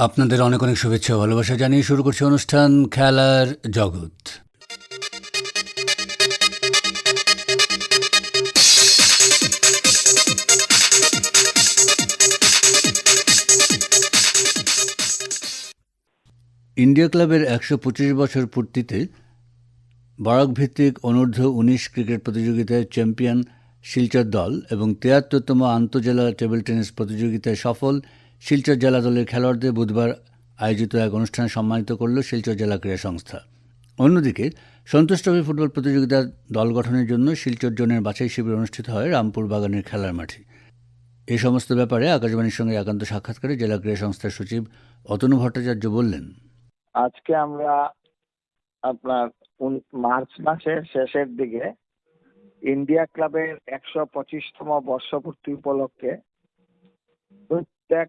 আপনাদের অনেক অনেক শুভেচ্ছা ও ভালোবাসা জানিয়ে শুরু করছি অনুষ্ঠান খেলার জগৎ। ইন্ডিয়া ক্লাবের ১২৫ বছর পূর্তিতে বরাক ভিত্তিক অনূর্ধ্ব-১৯ ক্রিকেট প্রতিযোগিতায় চ্যাম্পিয়ন শিলচর দল এবং ৭৩তম আন্তঃজেলা টেবিল টেনিস প্রতিযোগিতায় সফল শিলচর জেলা দলের খেলোয়াড়দের বুধবার আয়োজিত এক অনুষ্ঠানে সম্মানিত করল শিলচর জেলা ক্রীড়া সংস্থা। অন্যদিকে সন্তোষ ট্রফি ফুটবল প্রতিযোগিতার দল গঠনের জন্য শিলচর জোনের বাছাই শিবির অনুষ্ঠিত হয় রামপুর বাগানের খেলার মাঠে। এই সমস্ত ব্যাপারে আকাশবাণীর সঙ্গে একান্ত সাক্ষাৎকারে জেলা ক্রীড়া সংস্থার সচিব অতনু ভট্টাচার্য বললেন, আজকে আমরা আপনার মার্চ মাসের শেষের দিকে ইন্ডিয়া ক্লাবের ১২৫তম বর্ষপূর্তি উপলক্ষে প্রত্যেক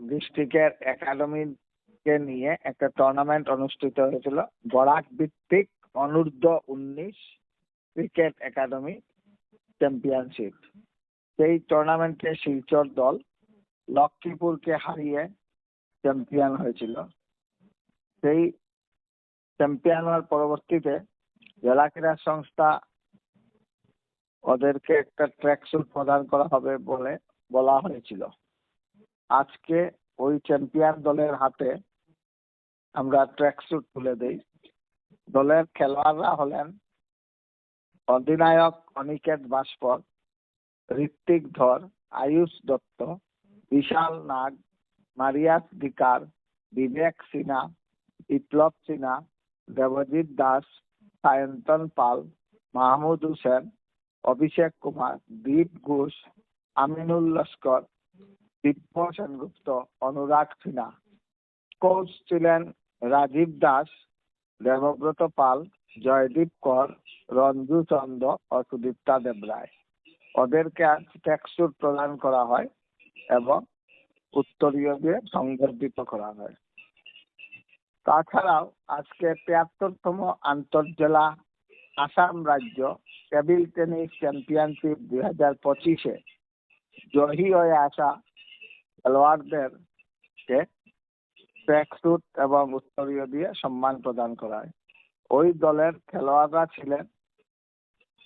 ডিস্ট্রিক্টের একাডেমিকে নিয়ে একটা টুর্নামেন্ট অনুষ্ঠিত হয়েছিল। বরাক ভিত্তিক অনূর্ধ্ব-১৯ ক্রিকেট একাডেমি চ্যাম্পিয়নশিপ। সেই টুর্নামেন্টে শিলচর দল লক্ষ্মীপুরকে হারিয়ে চ্যাম্পিয়ন হয়েছিল। সেই চ্যাম্পিয়ন হওয়ার পরবর্তীতে জেলা ক্রীড়া সংস্থা ওদেরকে একটা ট্র্যাক স্যুট প্রদান করা হবে বলে বলা হয়েছিল। আজকে ওই চ্যাম্পিয়ন দলের হাতে আমরা ট্র্যাক স্যুট তুলে দেই। দলের খেলোয়াড়রা হলেন অধিনায়ক অনিকেত ভাস্কর, ঋত্বিক ধর, আয়ুষ দত্ত, বিশাল নাগ, মারিয়াস দিকার, বিবেক সিনহা, বিপ্লব সিনহা, দেবজিৎ দাস, সায়ন্তন পাল, মাহমুদ হোসেন, অভিষেক কুমার, দীপ ঘোষ, আমিনুল লস্কর, দিব্য সেনগুপ্ত, অনুরাগ সিনহা। কোচ ছিলেন রাজীব দাস, দেবব্রত পাল, জয়দীপ কর, রঞ্জু চন্দ্র ও সুদীপ্তা দেবরায়। ওদেরকে ট্র্যাকস্যুট প্রদান করা হয় এবং উত্তরীয় দিয়ে সংবর্ধিত করা হয়। তাছাড়াও আজকে ৭৩তম আন্তঃজেলা আসাম রাজ্য টেবিল টেনিস চ্যাম্পিয়নশিপ ২০২৫-এ জয়ী হয়ে আসা খেলোয়াড়দেরকে ট্র্যাকস্যুট এবং উত্তরীয় দিয়ে সম্মান প্রদান করা হয়। ওই দলের খেলোয়াড়রা ছিলেন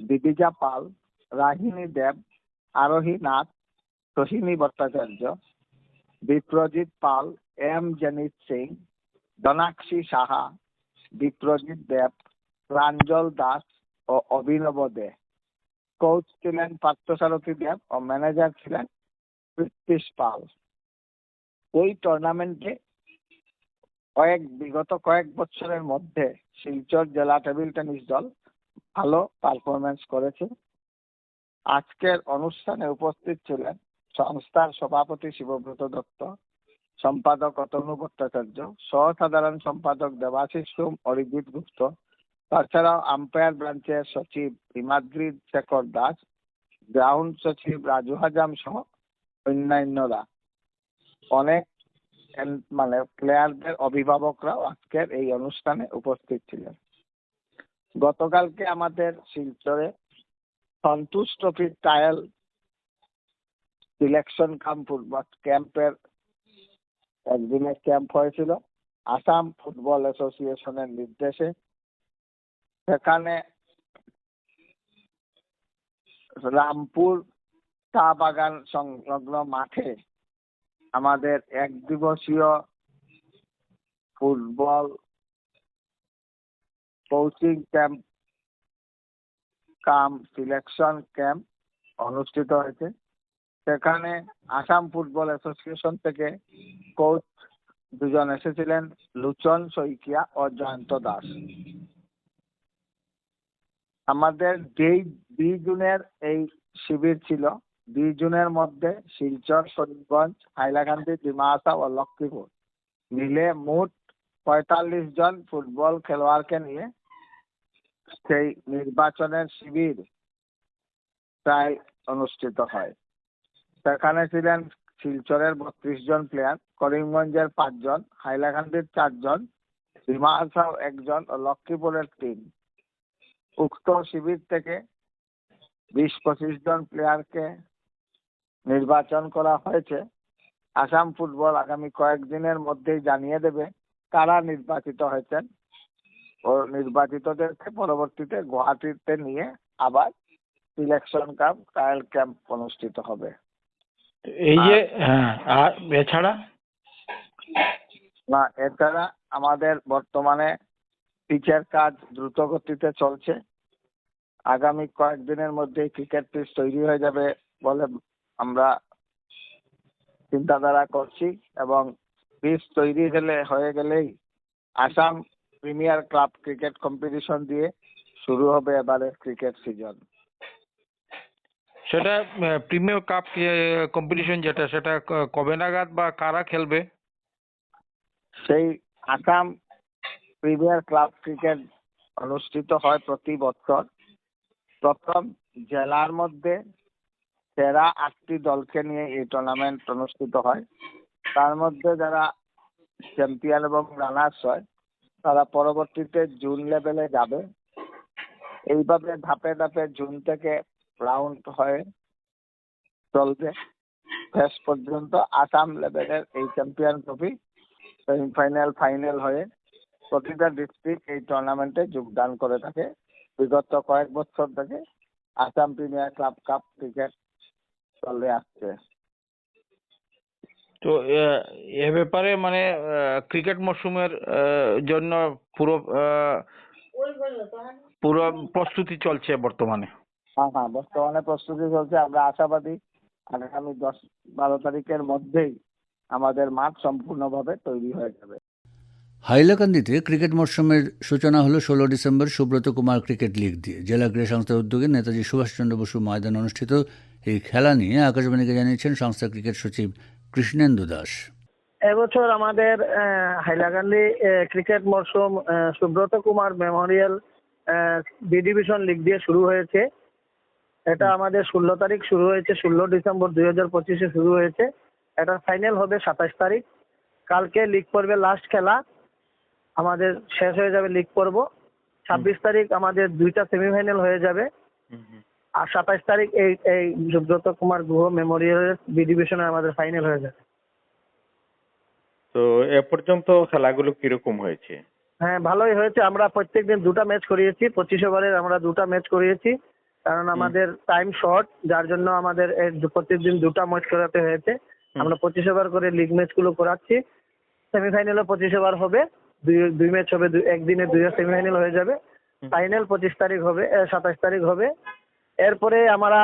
দিবিজা পাল, রাহিনী দেব, আরোহী নাথ, সোহিনী ভট্টাচার্য, বিপ্রজিৎ পাল, এম জনিত সিং, ধনাক্ষী সাহা, বিপ্রজিৎ দেব, প্রাঞ্জল দাস ও অভিনব দে। কোচ ছিলেন পার্থসারথী দেব ও ম্যানেজার ছিলেন পৃথ্বীশ পাল। ওই টুর্নামেন্টে বিগত কয়েক বছরের মধ্যে শিলচর জেলা টেবিল টেনিস দল ভালো পারফরমেন্স করেছে। আজকের অনুষ্ঠানে উপস্থিত ছিলেন সংস্থার সভাপতি শিবব্রত দত্ত, সম্পাদক অতনু ভট্টাচার্য, সহ-সাধারণ সম্পাদক দেবাশিস সোম, অরিজিৎ গুপ্ত, তাছাড়াও আম্পায়ার ব্রাঞ্চের সচিব হিমাদ্রি শেখর দাস, গ্রাউন্ড সচিব রাজু হাজাম সহ অন্যান্যরা। অনেক প্লেয়ারদের অভিভাবকরাও আজকের এই অনুষ্ঠানে উপস্থিত ছিলেন। গতকালকে আমাদের শিলচরে সন্তোষ ট্রফি ট্রায়াল সিলেকশন ক্যাম্পের একদিনের ক্যাম্প হয়েছিল আসাম ফুটবল অ্যাসোসিয়েশনের নির্দেশে। সেখানে রামপুর চা বাগান সংলগ্ন মাঠে আমাদের এক দিবসীয় ফুটবল কোচিং ক্যাম্প কাম সিলেকশন ক্যাম্প অনুষ্ঠিত হয়েছে। সেখানে আসাম ফুটবল অ্যাসোসিয়েশন থেকে কোচ দুজন এসেছিলেন, লুচন শইকিয়া ও জয়ন্ত দাস। আমাদের ২ জুনের এই শিবির ছিল। ২ জুনের মধ্যে শিলচর, শরীফগঞ্জ, হাইলাকান্দি, ডিমা হাসাও ও লক্ষ্মীপুর মিলে মোট ৪৫ জন ফুটবল খেলোয়াড়কে নিয়ে সেই নির্বাচনের শিবির প্রায় অনুষ্ঠিত হয়। সেখানে ছিলেন শিলচরের ৩২ জন প্লেয়ার, করিমগঞ্জের ৫ জন, হাইলাকান্দির ৪ জন, ডিমা হাসাও ১ জন ও লক্ষ্মীপুরের ৩। উক্ত শিবির থেকে ২০-২৫ জন প্লেয়ারকে নির্বাচন করা হয়েছে আসাম ফুটবল আগামী কয়েকদিনের মধ্যেই জানিয়ে দেবে কারা নির্বাচিত হয়েছেন। ও নির্বাচিতদেরকে পরবর্তীতে গুয়াহাটিতে নিয়ে আবার সিলেকশন কাপ ট্রায়াল ক্যাম্প অনুষ্ঠিত হবে। এই যে হ্যাঁ, আর এছাড়া না, এছাড়া আমাদের বর্তমানে পিচের কাজ দ্রুত গতিতে চলছে। আগামী কয়েকদিনের মধ্যেই ক্রিকেট পিচ তৈরি হয়ে যাবে বলে আমরা চিন্তাধারা করছি, এবং পিচ তৈরি হয়ে গেলেই Assam premier club cricket competition দিয়ে শুরু হবে এবারে ক্রিকেট সিজন। সেটা প্রিমিয়ার কাপ কম্পিটিশন যেটা, সেটা কবে নাগাদ বা কারা খেলবে? সেই আসাম প্রিমিয়ার ক্লাব ক্রিকেট অনুষ্ঠিত হয় প্রতি বছর। প্রথম জেলার মধ্যে সেরা 8টি দলকে নিয়ে এই টুর্নামেন্ট অনুষ্ঠিত হয়। তার মধ্যে যারা চ্যাম্পিয়ন এবং রানার্স হয় তারা পরবর্তীতে জুন লেভেলে যাবে। এইভাবে ধাপে ধাপে জুন থেকে রাউন্ড হয়ে চলবে। শেষ পর্যন্ত আসাম লেভেলের এই চ্যাম্পিয়ন ট্রফি সেমিফাইনাল ফাইনাল হয়ে প্রতিটা ডিস্ট্রিক্ট এই টুর্নামেন্টে যোগদান করে থাকে। বিগত কয়েক বছর থেকে Assam premier club cup cricket চলে আসছে। তো এ ব্যাপারে মানে ক্রিকেট মরশুমের জন্য পুরো পুরো প্রস্তুতি চলছে বর্তমানে। হ্যাঁ, বর্তমানে প্রস্তুতি চলছে। আমরা আশাবাদী আগামী 10-12 তারিখের মধ্যেই আমাদের মাঠ সম্পূর্ণভাবে তৈরি হয়ে যাবে। হাইলাকান্দিতে ক্রিকেট মরশুমের সূচনা হলো 16 December Subrata Kumar cricket league দিয়ে। জেলা ক্রীড়া সংস্থার উদ্যোগে নেতাজি সুভাষচন্দ্র বসু ময়দানে অনুষ্ঠিত এই খেলা নিয়ে আকাশবাণীকে জানিয়েছেন সংস্থার ক্রিকেট সচিব কৃষ্ণেন্দু দাস। এবছর আমাদের হাইলাকান্দি ক্রিকেট মরশুম Subrata Kumar memorial B division league দিয়ে শুরু হয়েছে। এটা আমাদের 16 তারিখ শুরু হয়েছে, 16 ডিসেম্বর 2025 শুরু হয়েছে। এটা ফাইনাল হবে 27 তারিখ। কালকে লিগ পর্বে লাস্ট খেলা আমাদের শেষ হয়ে যাবে লিগ পর্ব। 26 তারিখ আমাদের 2টা সেমিফাইনাল হয়ে যাবে। আর 27 তারিখ এই সুব্রত কুমার গুহ মেমোরিয়াল বি ডিভিশনে আমাদের ফাইনাল হয়ে যাবে। তো এ পর্যন্ত খেলাগুলো কিরকম হয়েছে? হ্যাঁ, ভালোই হয়েছে। আমরা প্রত্যেকদিন 2টা ম্যাচ করিয়েছি। 25 ওভারের আমরা 2টা ম্যাচ করিয়েছি, কারণ আমাদের টাইম শর্ট, যার জন্য আমাদের প্রত্যেকদিন 2টা ম্যাচ করাতে হয়েছে। আমরা 25 ওভার করে লিগ ম্যাচগুলো করাচ্ছি। সেমিফাইনালও 25 ওভার হবে, দুই ম্যাচ হবে, একদিনে 2টা সেমিফাইনাল হয়ে যাবে। ফাইনাল 25 তারিখ হবে, 27 তারিখ হবে। এরপরে আমরা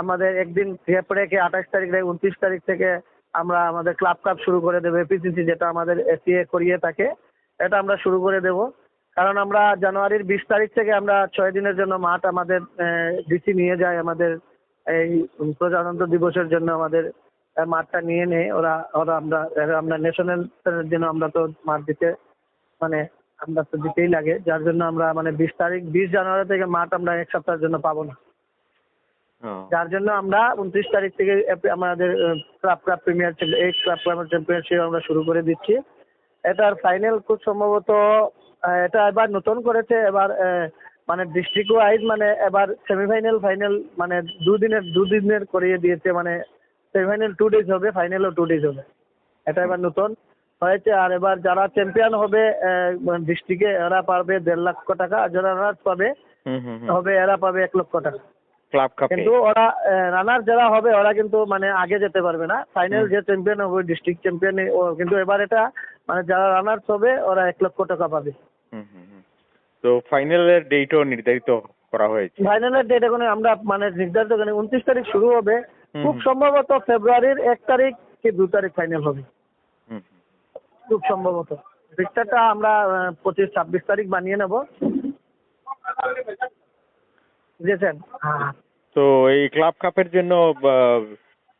আমাদের একদিন গ্যাপ রেখে 28 তারিখ 29 তারিখ থেকে আমরা আমাদের ক্লাব কাপ শুরু করে দেবো। এপিসিসি যেটা আমাদের এসিএ করিয়ে থাকে, এটা আমরা শুরু করে দেব। কারণ আমরা জানুয়ারির 20 তারিখ থেকে আমরা 6 দিনের জন্য মাঠ আমাদের ডিসি নিয়ে যায়। আমাদের এই প্রজাতন্ত্র দিবসের জন্য আমাদের মাঠটা নিয়ে নেয় ওরা। আমরা ন্যাশনাল জন্য আমরা তো মাঠ দিতে আমরা তো দিতেই লাগে, যার জন্য আমরা 20 জানুয়ারি থেকে মাঠ আমরা এক সপ্তাহের জন্য পাবো না। যার জন্য আমরা 29 তারিখ থেকে আমাদের ক্লাব প্রিমিয়ার এই ক্লাব চ্যাম্পিয়নশিপ আমরা শুরু করে দিচ্ছি। এটার ফাইনাল খুব সম্ভবত এটা এবার নতুন করেছে। এবার ডিস্ট্রিক্ট ওয়াইজ এবার সেমিফাইনাল ফাইনাল দুদিনের করিয়ে দিয়েছে। সেমিফাইনাল 2 ডেজ হবে, ফাইনালও 2 ডেজ হবে। এটা এবার নতুন হয়েছে। আর এবার যারা চ্যাম্পিয়ন হবে ডিস্ট্রিক্টে এরা পাবে 1.5 লক্ষ টাকা, আর যারা রানার্স পাবে এরা পাবে 1 লক্ষ টাকা ক্লাব কাপে। কিন্তু ওরা রানার যারা হবে ওরা কিন্তু আগে যেতে পারবে না। ফাইনাল যে চ্যাম্পিয়ন হবে ডিস্ট্রিক্ট চ্যাম্পিয়ন, কিন্তু এবার এটা যারা রানার্স হবে ওরা 1 লক্ষ টাকা পাবে। তো ফাইনালের ডেটও নির্ধারিত করা হয়েছে। ফাইনালের ডেট এখন আমরা নির্ধারিত 29 তারিখ শুরু হবে। খুব সম্ভবত ফেব্রুয়ারির 1 তারিখ কি 2 তারিখ ফাইনাল হবে, খুব সম্ভবত। ফিক্সচারটা আমরা 25-26 তারিখ বানিয়ে নেব, বুঝেছেন? হ্যাঁ। তো এই ক্লাব কাপের জন্য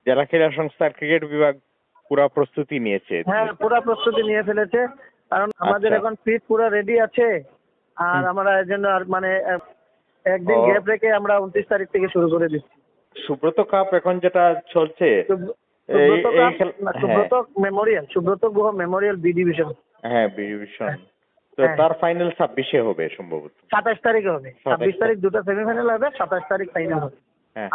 জেলা ক্রীড়া সংস্থার ক্রিকেট বিভাগ পুরো প্রস্তুতি নিয়েছে। হ্যাঁ, পুরো প্রস্তুতি নিয়ে ফেলেছে, কারণ আমাদের এখন পিচ পুরো রেডি আছে। আর আমরা এর জন্য আর একদিন গ্যাপ রেখে আমরা 29 তারিখ থেকে শুরু করে দিচ্ছি। সুব্রত কাপ এখন যেটা চলছে, Subrata memorial, Subrata Guha memorial B division. হ্যাঁ, বি ডিভিশন। তো তার ফাইনাল 26-এ হবে সম্ভবত। 27 তারিখে হবে। 26 তারিখ 2টা সেমিফাইনাল হবে, 27 তারিখ ফাইনাল হবে।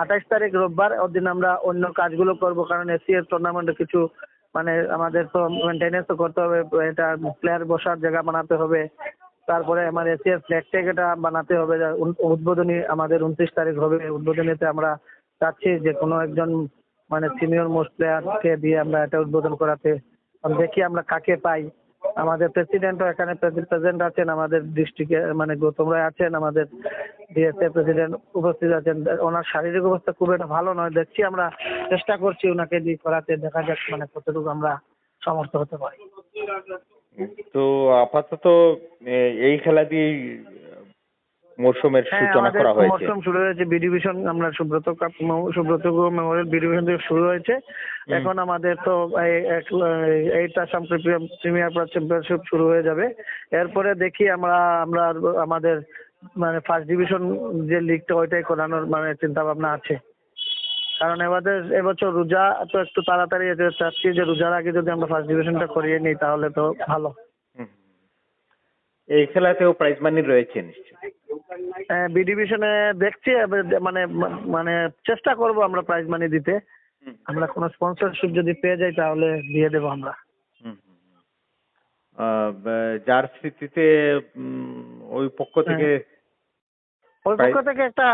28 তারিখ রোববার, ওর দিন আমরা অন্য কাজগুলো করব, কারণ এসিএর টুর্নামেন্টে কিছু মানে আমাদের তো মেনটেনেন্স তো করতে হবে, এটা প্লেয়ার বসার জায়গা বানাতে হবে, তারপরে আমার এশিয়ার ফ্ল্যাগ ট্যাগ এটা বানাতে হবে। উদ্বোধনী আমাদের 29 তারিখ হবে, উদ্বোধনীতে আমরা চাচ্ছি যে কোনো একজন মানে সিনিয়র মোস্ট প্লেয়ারকে দিয়ে আমরা এটা উদ্বোধন করাতে। দেখি আমরা কাকে পাই। আমাদের প্রেসিডেন্টও এখানে প্রেজেন্ট আছেন, আমাদের ডিস্ট্রিক্টে মানে গৌতম রায় আছেন, আমাদের ডিএসএ প্রেসিডেন্ট উপস্থিত আছেন। ওনার শারীরিক অবস্থা খুব একটা ভালো নয়, দেখছি আমরা চেষ্টা করছি ওনাকে দিয়ে করাতে, দেখা যাক মানে কতটুকু আমরা সমর্থ হতে পারি। তো আপাতত এই খেলা দিয়েই মরশুমের হ্যাঁ, সূচনা আমাদের করা হয়েছে। মরশুম শুরু হয়েছে বি ডিভিশন, আমরা সুব্রত মেমোরিয়াল বি ডিভিশন থেকে শুরু হয়েছে। এখন আমাদের তো এইট আসাম প্রিমিয়ার চ্যাম্পিয়নশিপ শুরু হয়ে যাবে। এরপরে দেখি আমরা আমরা আমাদের মানে ফার্স্ট ডিভিশন যে লিগটা ওইটাই করানোর মানে চিন্তা ভাবনা আছে। কারণ এবছর রোজা তো একটু তাড়াতাড়ি চাচ্ছি যে রোজার আগে যদি আমরা ফার্স্ট ডিভিশনটা করিয়ে নিই তাহলে তো ভালো। এই খেলাতেও প্রাইজ মানি রয়েছে নিশ্চয়ই। বি ডিভিশনে দেখছি মানে মানে চেষ্টা করব আমরা প্রাইজ মানি দিতে। আমরা কোনো স্পন্সরশিপ যদি পেয়ে যাই তাহলে দিয়ে দেবো আমরা। যার স্মৃতিতে ওই পক্ষ থেকে ওই পক্ষ থেকে একটা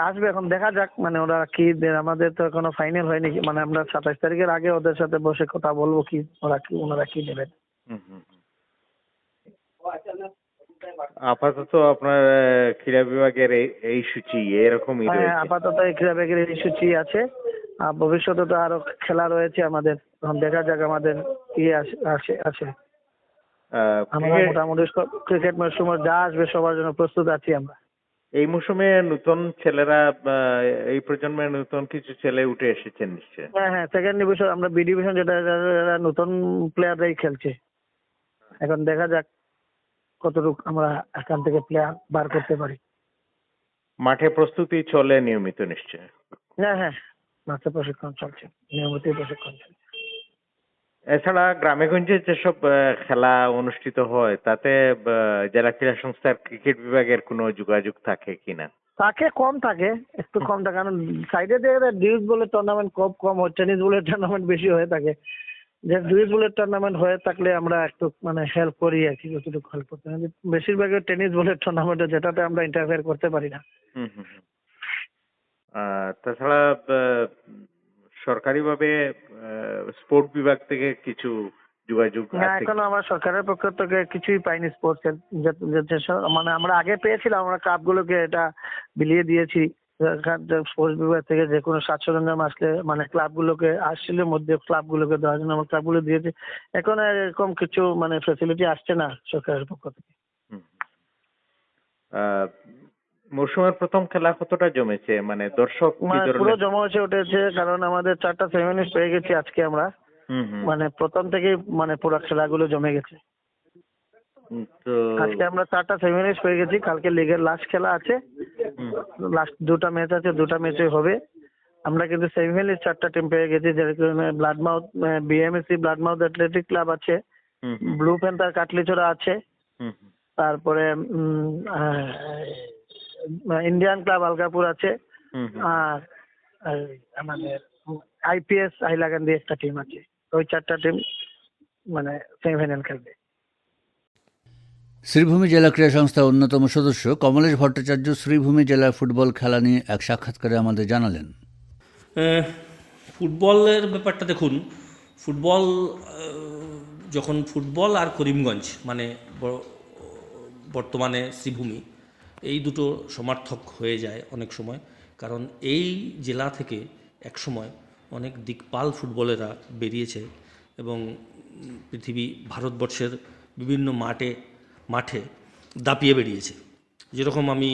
আসবে, এখন দেখা যাক মানে ওরা কি আমাদের তো এখনো ফাইনাল হয়নি, মানে আমরা 27 তারিখের আগে ওদের সাথে বসে কথা বলবো কি ওনারা কি নেবেন। আপাতত আপনার ক্রীড়া বিভাগের এই সূচি এরকমই হ্যাঁ, রয়েছে। আপাতত এই ক্রীড়া বিভাগের এই সূচি আছে। আর ভবিষ্যতে তো আরো খেলা রয়েছে আমাদের, এখন দেখা যাক আমাদের কি আসে। আমরা মোটামুটি ক্রিকেট মরশুমে যা আসবে সবার জন্য প্রস্তুত আছি আমরা। এই মৌসুমে নতুন ছেলেরা এই প্রজন্মের নতুন কিছু ছেলে উঠে এসেছেন নিশ্চয়। হ্যাঁ, সেকেন্ড ডিভিশন আমরা বি ডিভিশন যেটা নতুন প্লেয়াররাই খেলছে। এখন দেখা যাক কতটুকু আমরা এখান থেকে প্লেয়ার বার করতে পারি। মাঠে প্রস্তুতি চলে নিয়মিত নিশ্চয়। হ্যাঁ, মাঠে প্রশিক্ষণ চলছে, নিয়মিত প্রশিক্ষণ চলছে। এছাড়া গ্রামেগঞ্জে যেসব খেলা অনুষ্ঠিত হয় তাতে জেলা ক্রীড়া সংস্থার ক্রিকেট বিভাগের কোনো যোগাযোগ থাকে কিনা? থাকে, কম থাকে, একটু কম থাকে, কারণ সাইডে ডিউজ বলের টুর্নামেন্ট খুব কম হয়, টেনিস বলের টুর্নামেন্ট বেশি হয়ে থাকে। যে ডিউজ বলের টুর্নামেন্ট হয়ে থাকলে আমরা একটু মানে হেল্প করি আর কি, যতটুকু হেল্প করতে পারি। বেশিরভাগই টেনিস বলের টুর্নামেন্টে যেটাতে আমরা ইন্টারফেয়ার করতে পারি না। তাছাড়া সরকারিভাবে স্পোর্ট বিভাগ থেকে কিছু যোগাযোগ না, আছে? এখনো আমরা সরকারের পক্ষ থেকে কিছুই পাইনি স্পোর্টস এর। মানে আমরা আগে পেয়েছিলাম, আমরা কাপগুলোকে এটা বিলিয়ে দিয়েছি। স্পোর্টস বিভাগ থেকে যে কোনো সাত সরঞ্জাম আসলে মানে ক্লাবগুলোকে আসছিল মধ্যে ক্লাবগুলোকে দেওয়ার জন্য আমরা ক্লাবগুলো দিয়েছি। এখন এরকম কিছু মানে ফ্যাসিলিটি আসছে না সরকারের পক্ষ থেকে। মরশুমের প্রথম খেলা কতটা জমেছে, মানে দর্শক কি মানে পুরো ধরনের? জমা হয়েছে উঠেছে, কারণ আমাদের 4টা সেমিফাইনাল পেয়ে গেছি আজকে আমরা। মানে প্রথম থেকেই মানে পুরো খেলাগুলো জমে গেছে। তো আজকে আমরা 4টা সেমিফাইনাল পেয়ে গেছি, কালকে লিগের লাস্ট খেলা আছে, লাস্ট 2টা ম্যাচ আছে, 2টা ম্যাচে হবে। আমরা কিন্তু সেমিফাইনাল 4টা টিম পেয়ে গেছি, যেরকম ব্লাডমাউথ বিএমএসি ব্লাডমাউথ অ্যাথলেটিক ক্লাব আছে, ব্লু প্যান্থার কাটলিচড়া আছে, তারপরে ইন্ডিয়ান ক্লাব আলগাপুর আছে, আর আমাদের আইপিএস হাইলাকান্দি একটা টিম আছে। ওই 4টা টিম মানে সেমিফাইনাল খেলবে। শ্রীভূমি জেলা ক্রীড়া সংস্থার অন্যতম সদস্য কমলেশ ভট্টাচার্য শ্রীভূমি জেলা ফুটবল খেলা নিয়ে এক সাক্ষাৎকারে আমাদের জানালেন। ফুটবলের ব্যাপারটা দেখুন, ফুটবল যখন ফুটবল আর করিমগঞ্জ মানে বর্তমানে শ্রীভূমি, এই দুটো সমার্থক হয়ে যায় অনেক সময়। কারণ এই জেলা থেকে একসময় অনেক দিকপাল ফুটবলেরা বেরিয়েছে এবং ভারতবর্ষের বিভিন্ন মাঠে দাপিয়ে বেরিয়েছে। যেরকম আমি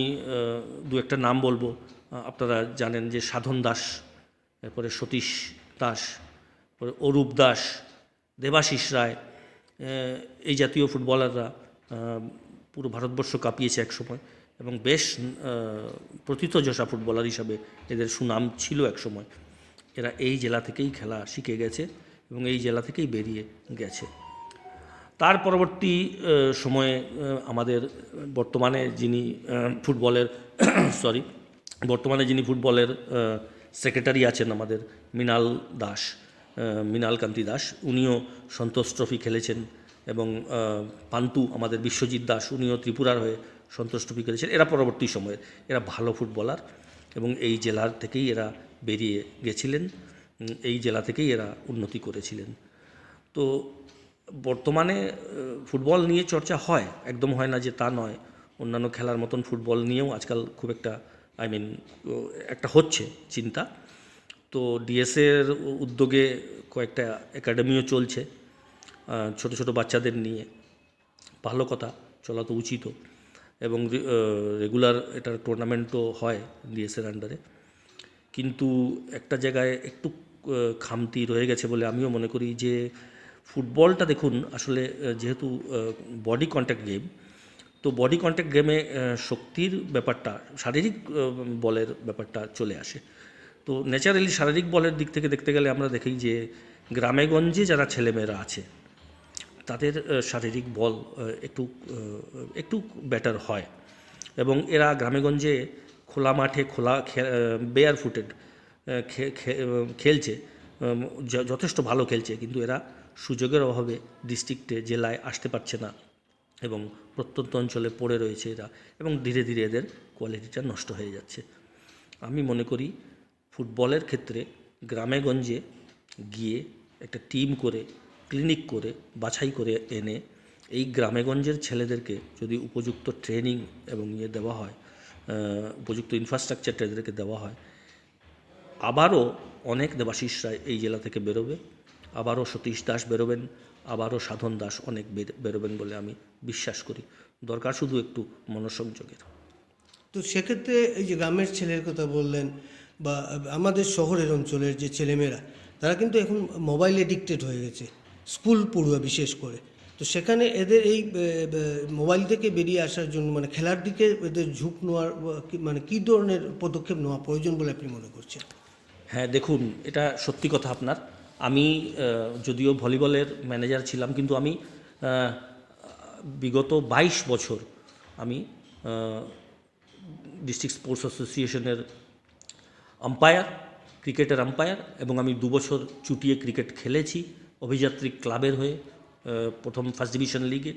দু একটা নাম বলবো, আপনারা জানেন যে সাধন দাস, এরপরে সতীশ দাস, পরে অরূপ দাস, দেবাশিস রায়, এই জাতীয় ফুটবলাররা পুরো ভারতবর্ষ কাঁপিয়েছে একসময় এবং বেশ প্রথিতযশা ফুটবলার হিসাবে এদের সুনাম ছিল একসময়। এরা এই জেলা থেকেই খেলা শিখে গেছে এবং এই জেলা থেকেই বেরিয়ে গেছে। তার পরবর্তী সময়ে আমাদের বর্তমানে যিনি ফুটবলের সেক্রেটারি আছেন আমাদের মৃণাল দাস, মৃণাল কান্তি দাস, উনিও সন্তোষ ট্রফি খেলেছেন, এবং পান্তু আমাদের বিশ্বজিৎ দাস, উনিও ত্রিপুরার হয়ে সন্তোষ ট্রফি খেলেছেন। এরা পরবর্তী সময়ে এরা ভালো ফুটবলার, এবং এই জেলার থেকেই এরা বেরিয়ে গেছিলেন, এই জেলা থেকেই এরা উন্নতি করেছিলেন। তো বর্তমানে ফুটবল নিয়ে চর্চা হয়, একদম হয় না যে তা নয়, অন্যান্য খেলার মতন ফুটবল নিয়েও আজকাল খুব একটা একটা হচ্ছে চিন্তা। তো ডিএসএর উদ্যোগে কয়েকটা একাডেমিও চলছে ছোট ছোট বাচ্চাদের নিয়ে, ভালো কথা, চলা তো উচিত, এবং রেগুলার এটার টুর্নামেন্টও হয় ডিএসএর আন্ডারে। কিন্তু একটা জায়গায় একটু খামতি রয়ে গেছে বলে আমিও মনে করি, যে ফুটবলটা দেখুন আসলে যেহেতু বডি কন্ট্যাক্ট গেম, তো বডি কন্ট্যাক্ট গেমে শক্তির ব্যাপারটা, শারীরিক বলের ব্যাপারটা চলে আসে। তো ন্যাচারালি শারীরিক বলের দিক থেকে দেখতে গেলে আমরা দেখি যে গ্রামেগঞ্জে যারা ছেলেমেয়েরা আছে তাদের শারীরিক বল একটু বেটার হয়, এবং এরা গ্রামেগঞ্জে খোলা মাঠে বেয়ার ফুটেড খেলছে, যথেষ্ট ভালো খেলছে, কিন্তু এরা সুযোগের অভাবে ডিস্ট্রিক্টে জেলায় আসতে পারছে না, এবং প্রত্যন্ত অঞ্চলে পড়ে রয়েছে এরা, এবং ধীরে ধীরে এদের কোয়ালিটিটা নষ্ট হয়ে যাচ্ছে। আমি মনে করি ফুটবলের ক্ষেত্রে গ্রামেগঞ্জে গিয়ে একটা টিম করে, ক্লিনিক করে, বাছাই করে এনে এই গ্রামেগঞ্জের ছেলেদেরকে যদি উপযুক্ত ট্রেনিং এবং দেওয়া হয়, উপযুক্ত ইনফ্রাস্ট্রাকচারটা এদেরকে দেওয়া হয়, আবারও অনেক দেবাশিসরা এই জেলা থেকে বেরোবে, আবারও সতীশ দাস বেরোবেন, আবারও সাধন দাস অনেক বেরোবেন বলে আমি বিশ্বাস করি। দরকার শুধু একটু মনোসংযোগের। তো সেক্ষেত্রে এই যে গ্রামের ছেলের কথা বললেন, বা আমাদের শহরের অঞ্চলের যে ছেলেমেয়েরা, তারা কিন্তু এখন মোবাইল এডিক্টেড হয়ে গেছে, স্কুল পড়ুয়া বিশেষ করে। তো সেখানে এদের এই মোবাইল থেকে বেরিয়ে আসার জন্য, মানে খেলার দিকে এদের ঝুঁক নেওয়ার মানে কী ধরনের পদক্ষেপ নেওয়া প্রয়োজন বলে আপনি মনে করছেন? হ্যাঁ, দেখুন, এটা সত্যি কথা আপনার। আমি যদিও ভলিবলের ম্যানেজার ছিলাম, কিন্তু আমি বিগত 22 বছর আমি ডিস্ট্রিক্ট স্পোর্টস অ্যাসোসিয়েশনের আম্পায়ার, ক্রিকেটের আম্পায়ার, এবং আমি 2 বছর চুটিয়ে ক্রিকেট খেলেছি অভিযাত্রী ক্লাবের হয়ে, প্রথম ফার্স্ট ডিভিশন লিগে,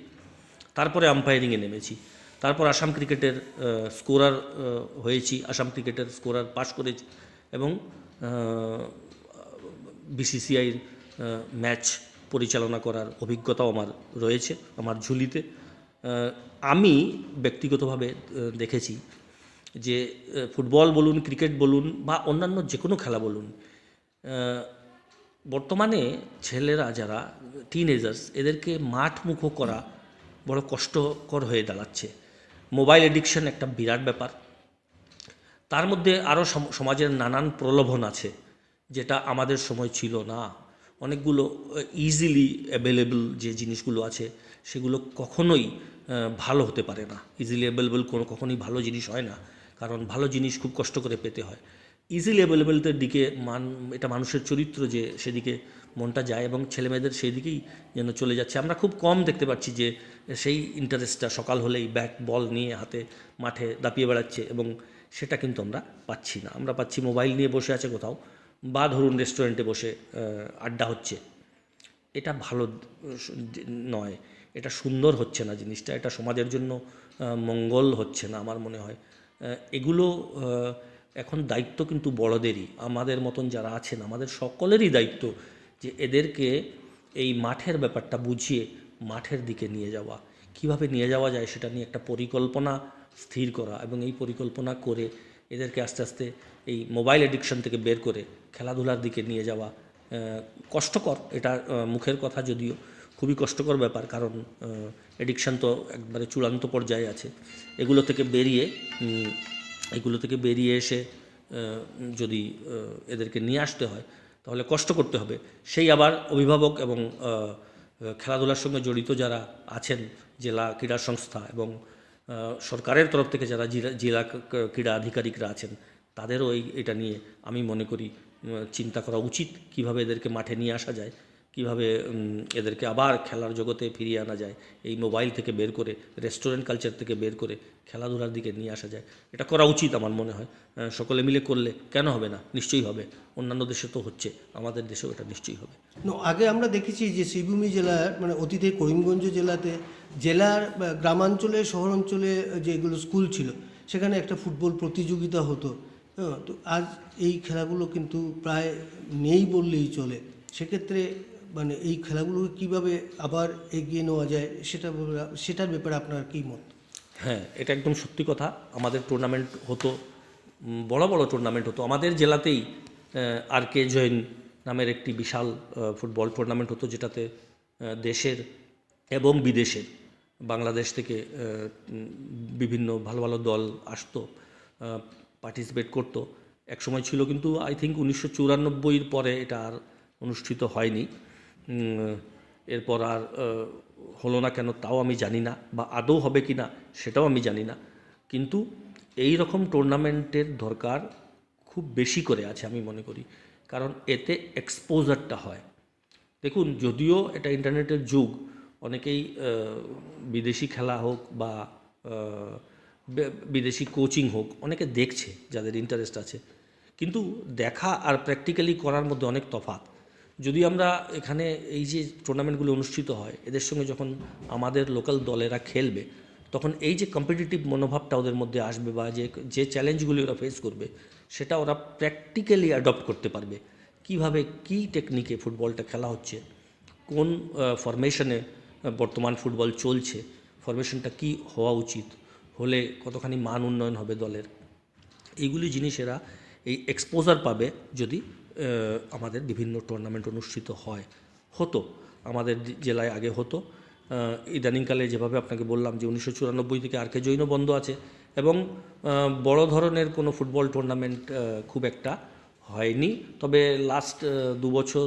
তারপরে আম্পায়ারিংয়ে নেমেছি, তারপর আসাম ক্রিকেটের স্কোরার হয়েছি, আসাম ক্রিকেটের স্কোরার পাশ করেছি, এবং বিসিসিআইর ম্যাচ পরিচালনা করার অভিজ্ঞতাও আমার রয়েছে আমার ঝুলিতে। আমি ব্যক্তিগতভাবে দেখেছি যে ফুটবল বলুন, ক্রিকেট বলুন, বা অন্যান্য যে কোনো খেলা বলুন, বর্তমানে ছেলেরা যারা টিনেজার্স, এদেরকে মাঠমুখো করা বড় কষ্টকর হয়ে দাঁড়াচ্ছে। মোবাইল এডিকশন একটা বিরাট ব্যাপার, তার মধ্যে আরও সমাজের নানান প্রলোভন আছে, যেটা আমাদের সময় ছিল না। অনেকগুলো ইজিলি অ্যাভেলেবল যে জিনিসগুলো আছে, সেগুলো কখনোই ভালো হতে পারে না। ইজিলি অ্যাভেলেবল কখনোই ভালো জিনিস হয় না, কারণ ভালো জিনিস খুব কষ্ট করে পেতে হয়। ইজিলি অ্যাভেলেবলদের দিকে এটা মানুষের চরিত্র যে সেদিকে মনটা যায়, এবং ছেলেমেয়েদের সেই দিকেই যেন চলে যাচ্ছে। আমরা খুব কম দেখতে পাচ্ছি যে সেই ইন্টারেস্টটা সকাল হলেই ব্যাট বল নিয়ে হাতে মাঠে দাপিয়ে বেড়াচ্ছে, এবং সেটা কিন্তু আমরা পাচ্ছি না। আমরা পাচ্ছি মোবাইল নিয়ে বসে আছে কোথাও, বা ধরুন রেস্টুরেন্টে বসে আড্ডা হচ্ছে। এটা ভালো নয়, এটা সুন্দর হচ্ছে না জিনিসটা, এটা সমাজের জন্য মঙ্গল হচ্ছে না আমার মনে হয়। এগুলো এখন দায়িত্ব কিন্তু বড়দেরই, আমাদের মতন যারা আছেন আমাদের সকলেরই দায়িত্ব যে এদেরকে এই মাঠের ব্যাপারটা বুঝিয়ে মাঠের দিকে নিয়ে যাওয়া। কিভাবে নিয়ে যাওয়া যায় সেটা নিয়ে একটা পরিকল্পনা স্থির করা, এবং এই পরিকল্পনা করে এদেরকে আস্তে আস্তে এই মোবাইল এডিকশন থেকে বের করে খেলাধুলার দিকে নিয়ে যাওয়া। কষ্টকর, এটা মুখের কথা, যদিও খুবই কষ্টকর ব্যাপার, কারণ এডিকশন তো একবারে চূড়ান্ত পর্যায়ে আছে। এগুলো থেকে বেরিয়ে এসে যদি এদেরকে নিয়ে আসতে হয় তাহলে কষ্ট করতে হবে। সেই আবার অভিভাবক এবং খেলাধুলার সঙ্গে জড়িত যারা আছেন, জেলা ক্রীড়া সংস্থা এবং সরকারের তরফ থেকে যারা জেলা ক্রীড়া আধিকারিকরা আছেন, তাদেরও এটা নিয়ে আমি মনে করি চিন্তা করা উচিত, কিভাবে এদেরকে মাঠে নিয়ে আসা যায়, কিভাবে এদেরকে আবার খেলার জগতে ফিরিয়ে আনা যায়, এই মোবাইল থেকে বের করে, রেস্টুরেন্ট কালচার থেকে বের করে খেলাধুলার দিকে নিয়ে আসা যায়, এটা করা উচিত আমার মনে হয়। সকলে মিলে করলে কেন হবে না, নিশ্চয়ই হবে। অন্যান্য দেশে তো হচ্ছে, আমাদের দেশেও এটা নিশ্চয়ই হবে। আগে আমরা দেখেছি যে শ্রীভূমি জেলার মানে অতীতে করিমগঞ্জ জেলাতে জেলার গ্রামাঞ্চলে শহর অঞ্চলে যেগুলো স্কুল ছিল সেখানে একটা ফুটবল প্রতিযোগিতা হতো। হ্যাঁ, তো আজ এই খেলাগুলো কিন্তু প্রায় নেই বললেই চলে। সেক্ষেত্রে মানে এই খেলাগুলোকে কীভাবে আবার এগিয়ে নেওয়া যায় সেটার ব্যাপারে আপনার কী মত? হ্যাঁ, এটা একদম সত্যি কথা। আমাদের টুর্নামেন্ট হতো, বড় বড় টুর্নামেন্ট হতো আমাদের জেলাতেই। RK জৈন নামের একটি বিশাল ফুটবল টুর্নামেন্ট হতো, যেটাতে দেশের এবং বিদেশের, বাংলাদেশ থেকে বিভিন্ন ভালো ভালো দল আসতো, পার্টিসিপেট করতো। এক সময় ছিল, কিন্তু আই থিঙ্ক 1994 পরে এটা আর অনুষ্ঠিত হয়নি। এরপর আর হলো না কেন তাও আমি জানি না, বা আদৌ হবে কি না সেটাও আমি জানি না। কিন্তু এই রকম টুর্নামেন্টের দরকার খুব বেশি করে আছে আমি মনে করি, কারণ এতে এক্সপোজারটা হয়। দেখুন, যদিও এটা ইন্টারনেটের যুগ, অনেকেই বিদেশি খেলা হোক বা বিদেশি কোচিং হোক অনেকে দেখছে, যাদের ইন্টারেস্ট আছে, কিন্তু দেখা আর প্র্যাকটিক্যালি করার মধ্যে অনেক তফাৎ। যদি আমরা এখানে এই যে টুর্নামেন্টগুলো অনুষ্ঠিত হয়, এদের সঙ্গে যখন আমাদের লোকাল দলেরা খেলবে, তখন এই যে কম্পিটিটিভ মনোভাবটা ওদের মধ্যে আসবে, বা যে চ্যালেঞ্জগুলি ওরা ফেস করবে, সেটা ওরা প্র্যাকটিক্যালি অ্যাডপ্ট করতে পারবে। কিভাবে, কী টেকনিকে ফুটবলটা খেলা হচ্ছে, কোন ফরমেশনে বর্তমান ফুটবল চলছে, ফরমেশনটা কি হওয়া উচিত, হলে কতখানি মান উন্নয়ন হবে দলের, এইগুলি জিনিস এরা এই এক্সপোজার পাবে যদি আমাদের বিভিন্ন টুর্নামেন্ট অনুষ্ঠিত হতো। আমাদের জেলায় আগে হতো। ইদানিংকালে যেভাবে আপনাকে বললাম যে 1994 থেকে RK জৈন বন্ধ আছে, এবং বড় ধরনের কোনো ফুটবল টুর্নামেন্ট খুব একটা হয়নি। তবে লাস্ট 2 বছর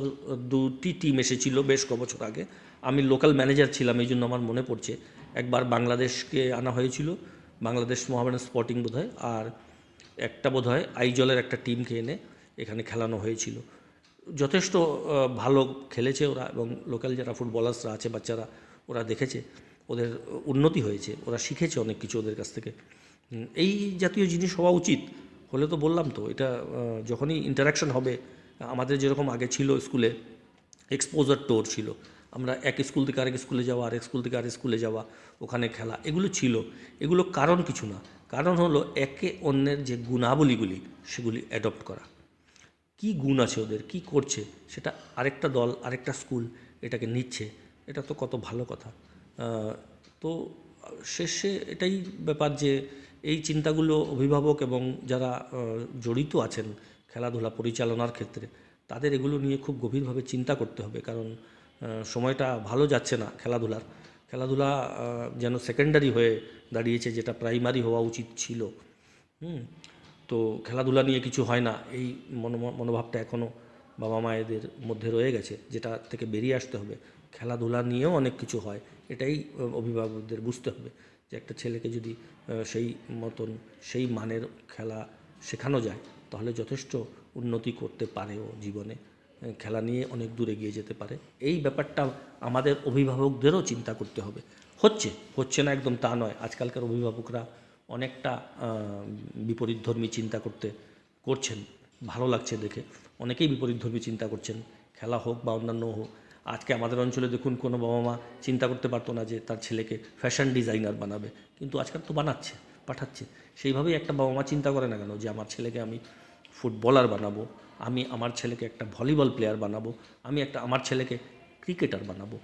2টি টিম এসেছিল বেশ কবছর আগে। আমি লোকাল ম্যানেজার ছিলাম, এই জন্য আমার মনে পড়ছে। একবার বাংলাদেশকে আনা হয়েছিল, বাংলাদেশ মোহামেডান স্পোর্টিং বোধহয়, আর একটা বোধহয় আইজলের একটা টিমকে এনে এখানে খেলানো হয়েছিল। যথেষ্ট ভালো খেলেছে ওরা, এবং লোকাল যারা ফুটবলার্সরা আছে, বাচ্চারা, ওরা দেখেছে ওদের উন্নতি হয়েছে, ওরা শিখেছে অনেক কিছু ওদের কাছ থেকে। এই জাতীয় জিনিস হওয়া উচিত। হলে তো বললাম তো, এটা যখনই ইন্টারাকশন হবে, আমাদের যেরকম আগে ছিল স্কুলে এক্সপোজার টোর ছিল, আমরা এক স্কুল থেকে আরেক স্কুলে যাওয়া, আরেক স্কুল থেকে আরেক স্কুলে যাওয়া, ওখানে খেলা, এগুলো ছিল। এগুলো কারণ কিছু না, কারণ হলো একে অন্যের যে গুণাবলীগুলি সেগুলি অ্যাডপ্ট করা। কি গুণ আছে ওদের, কি করছে, সেটা আরেকটা দল, আরেকটা স্কুল এটাকে নিচ্ছে, এটা তো কত ভালো কথা। তো শেষে এটাই ব্যাপার যে এই চিন্তাগুলো অভিভাবক এবং যারা জড়িত আছেন খেলাধুলা পরিচালনার ক্ষেত্রে, তাদের এগুলো নিয়ে খুব গভীরভাবে চিন্তা করতে হবে। কারণ সময়টা ভালো যাচ্ছে না খেলাধুলা যেন সেকেন্ডারি হয়ে দাঁড়িয়েছে, যেটা প্রাইমারি হওয়া উচিত ছিল। তো খেলাধুলা নিয়ে কিছু হয় না, এই মনোভাবটা এখনও বাবা মায়েদের মধ্যে রয়ে গেছে, যেটা থেকে বেরিয়ে আসতে হবে। খেলাধুলা নিয়েও অনেক কিছু হয়, এটাই অভিভাবকদের বুঝতে হবে যে একটা ছেলেকে যদি সেই মতন, সেই মানের খেলা শেখানো যায়, তাহলে যথেষ্ট উন্নতি করতে পারে ও জীবনে, খেলা নিয়ে অনেক দূর এগিয়ে যেতে পারে। এই ব্যাপারটা আমাদের অভিভাবকদেরও চিন্তা করতে হবে। হচ্ছে না একদম তা নয়, আজকালকার অভিভাবকরা অনেকটা বিপরীতধর্মী চিন্তা করছেন, ভালো লাগছে দেখে। অনেকেই বিপরীতধর্মী চিন্তা করছেন, খেলা হোক বা অন্যান্য হোক। আজকে আমাদের অঞ্চলে দেখুন, কোনো বাবা মা চিন্তা করতে পারতো না যে তার ছেলেকে ফ্যাশন ডিজাইনার বানাবে, কিন্তু আজকাল তো বানাচ্ছে, পাঠাচ্ছে। সেইভাবেই একটা বাবা মা চিন্তা করে না কেন যে আমার ছেলেকে আমি ফুটবলার বানাবো, আমি আমার ছেলেকে একটা ভলিবল প্লেয়ার বানাবো, আমি আমার ছেলেকে ক্রিকেটার বানাবো।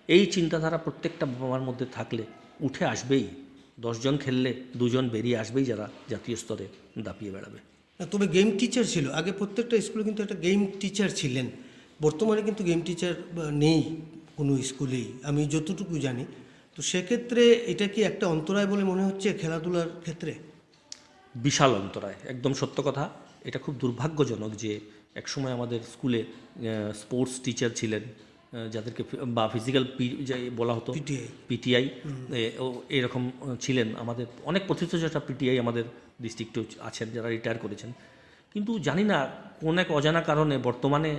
এই চিন্তাধারা প্রত্যেকটা বাবা মার মধ্যে থাকলে উঠে আসবেই। 10 জন খেললে 2 জন বেরিয়ে আসবেই, যারা জাতীয় স্তরে দাপিয়ে বেড়াবে। তবে গেম টিচার ছিল আগে, প্রত্যেকটা স্কুলে কিন্তু একটা গেম টিচার ছিলেন। বর্তমানে কিন্তু গেম টিচার নেই কোনো স্কুলেই, আমি যতটুকু জানি। তো সেক্ষেত্রে এটা কি একটা অন্তরায় বলে মনে হচ্ছে খেলাধুলার ক্ষেত্রে? বিশাল অন্তরায়, একদম সত্য কথা। এটা খুব দুর্ভাগ্যজনক যে একসময় আমাদের স্কুলে স্পোর্টস টিচার ছিলেন, যাদেরকে বা ফিজিক্যাল বলা হতো পিটিআই, এরকম ছিলেন। আমাদের অনেক প্রতিষ্ঠাতা পিটিআই আমাদের ডিস্ট্রিক্টেও আছেন, যারা রিটায়ার করেছেন। কিন্তু জানি না কোন এক অজানা কারণে বর্তমানে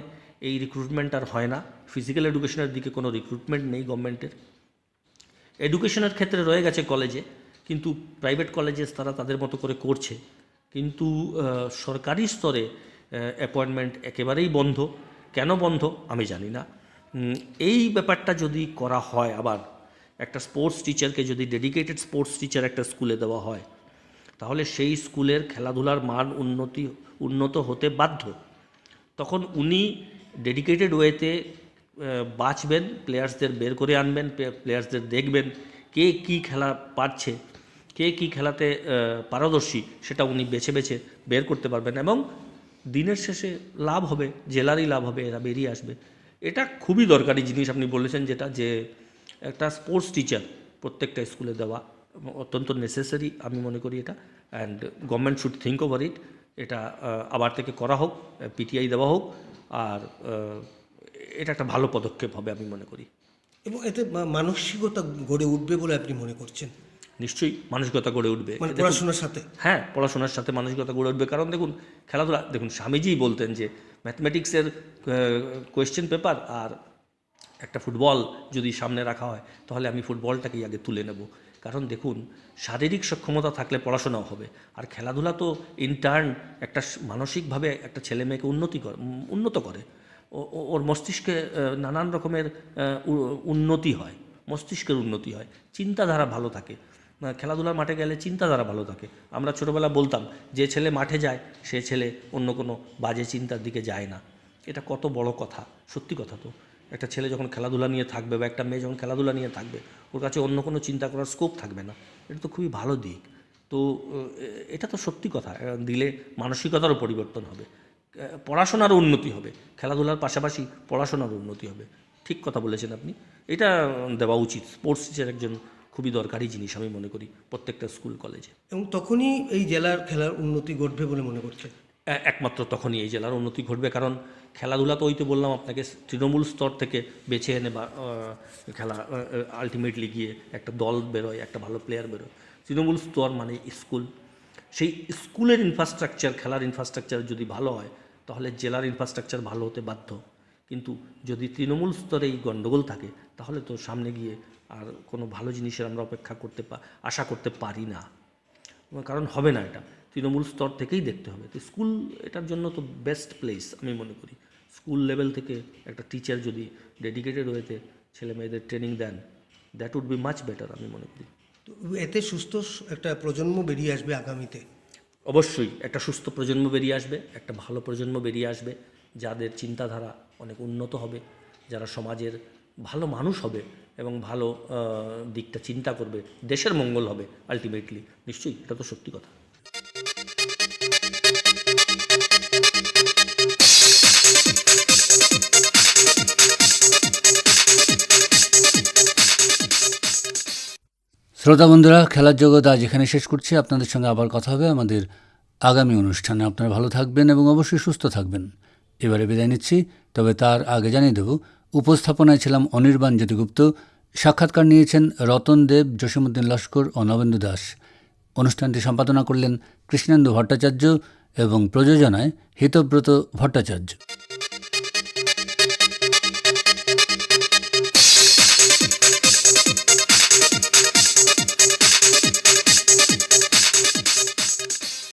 এই রিক্রুটমেন্ট আর হয় না। ফিজিক্যাল এডুকেশনের দিকে কোনো রিক্রুটমেন্ট নেই গভর্নমেন্টের। এডুকেশনের ক্ষেত্রে রয়ে গেছে কলেজে, কিন্তু প্রাইভেট কলেজেস তারা তাদের মতো করে করছে, কিন্তু সরকারি স্তরে অ্যাপয়েন্টমেন্ট একেবারেই বন্ধ। কেন বন্ধ আমি জানি না। এই ব্যাপারটা যদি করা হয়, আবার একটা স্পোর্টস টিচারকে যদি ডেডিকেটেড স্পোর্টস টিচার একটা স্কুলে দেওয়া হয়, তাহলে সেই স্কুলের খেলাধুলার মান উন্নত হতে বাধ্য। তখন উনি ডেডিকেটেড ওয়েতে বাঁচবেন, প্লেয়ার্সদের বের করে আনবেন, প্লেয়ার্সদের দেখবেন কে কী খেলা পারছে, কে কী খেলাতে পারদর্শী, সেটা উনি বেছে বেছে বের করতে পারবেন এবং দিনের শেষে লাভ হবে, জেলারই লাভ হবে, এরা বেরিয়ে আসবে। এটা খুবই দরকারি জিনিস আপনি বলেছেন, যেটা যে একটা স্পোর্টস টিচার প্রত্যেকটা স্কুলে দেওয়া অত্যন্ত নেসেসারি আমি মনে করি এটা। And government should think over it. এটা আবার থেকে করা হোক, পিটিআই দেওয়া হোক, আর এটা একটা ভালো পদক্ষেপ হবে আমি মনে করি। এবং এতে মানসিকতা গড়ে উঠবে বলে আপনি মনে করছেন? নিশ্চয়ই মানসিকতা গড়ে উঠবে, মানে পড়াশোনার সাথে? হ্যাঁ, পড়াশোনার সাথে মানসিকতা গড়ে উঠবে। কারণ দেখুন, খেলাধুলা, দেখুন স্বামীজি বলতেন যে ম্যাথমেটিক্সের কোয়েশ্চেন পেপার আর একটা ফুটবল যদি সামনে রাখা হয়, তাহলে আমি ফুটবলটাকেই আগে তুলে নেব। কারণ দেখুন, শারীরিক সক্ষমতা থাকলে পড়াশোনাও হবে, আর খেলাধুলা তো ইন্টার্ন একটা মানসিকভাবে একটা ছেলে মেয়েকে উন্নত করে। ওর মস্তিষ্কে নানান রকমের উন্নতি হয়, মস্তিষ্কের উন্নতি হয়, চিন্তাধারা ভালো থাকে। খেলাধুলার মাঠে গেলে চিন্তাধারা ভালো থাকে। আমরা ছোটোবেলা বলতাম, যে ছেলে মাঠে যায় সে ছেলে অন্য কোনো বাজে চিন্তার দিকে যায় না। এটা কত বড় কথা, সত্যি কথা তো। একটা ছেলে যখন খেলাধুলা নিয়ে থাকবে, বা একটা মেয়ে যখন খেলাধুলা নিয়ে থাকবে, ওর কাছে অন্য কোনো চিন্তা করার স্কোপ থাকবে না। এটা তো খুবই ভালো দিক। তো এটা তো সত্যি কথা। দিলে মানসিকতারও পরিবর্তন হবে, পড়াশোনারও উন্নতি হবে, খেলাধুলার পাশাপাশি পড়াশোনারও উন্নতি হবে। ঠিক কথা বলেছেন আপনি, এটা দেওয়া উচিত। স্পোর্টস টিচার একজন খুবই দরকারি জিনিস আমি মনে করি প্রত্যেকটা স্কুল কলেজে। এবং তখনই এই জেলার খেলার উন্নতি ঘটবে বলে মনে করছেন? একমাত্র তখনই এই জেলার উন্নতি ঘটবে। কারণ খেলাধুলা তো ওই তো বললাম আপনাকে, তৃণমূল স্তর থেকে বেছে এনে বা খেলা আলটিমেটলি গিয়ে একটা দল বেরোয়, একটা ভালো প্লেয়ার বেরোয়। তৃণমূল স্তর মানে স্কুল, সেই স্কুলের ইনফ্রাস্ট্রাকচার, খেলার ইনফ্রাস্ট্রাকচার যদি ভালো হয়, তাহলে জেলার ইনফ্রাস্ট্রাকচার ভালো হতে বাধ্য। কিন্তু যদি তৃণমূল স্তরে এই গণ্ডগোল থাকে, তাহলে তো সামনে গিয়ে আর কোনো ভালো জিনিসের আমরা আশা করতে পারি না। কারণ হবে না, এটা তৃণমূল স্তর থেকেই দেখতে হবে। তো স্কুল এটার জন্য তো বেস্ট প্লেস আমি মনে করি। স্কুল লেভেল থেকে একটা টিচার যদি ডেডিকেটেড ওয়েতে ছেলে মেয়েদের ট্রেনিং দেন, that would be much better আমি মনে করি। তো এতে সুস্থ একটা প্রজন্ম বেরিয়ে আসবে আগামীতে? অবশ্যই একটা সুস্থ প্রজন্ম বেরিয়ে আসবে, একটা ভালো প্রজন্ম বেরিয়ে আসবে, যাদের চিন্তাধারা অনেক উন্নত হবে, যারা সমাজের ভালো মানুষ হবে এবং ভালো দিকটা চিন্তা করবে, দেশের মঙ্গল হবে আলটিমেটলি। নিশ্চয়ই, এটা তো সত্যি কথা। শ্রোতা বন্ধুরা, খেলার জগৎ আজ এখানে শেষ করছি। আপনাদের সঙ্গে আবার কথা হবে আমাদের আগামী অনুষ্ঠানে। আপনারা ভালো থাকবেন এবং অবশ্যই সুস্থ থাকবেন। এবারে বিদায় নিচ্ছি, তবে তার আগে জানিয়ে দেব, উপস্থাপনায় ছিলাম অনির্বাণ জ্যোতিগুপ্ত, সাক্ষাৎকার নিয়েছেন রতন দেব, জসীমউদ্দিন লস্কর ও নবেন্দু দাস। অনুষ্ঠানটি সম্পাদনা করলেন কৃষ্ণেন্দু ভট্টাচার্য এবং প্রযোজনায় হিতব্রত ভট্টাচার্য।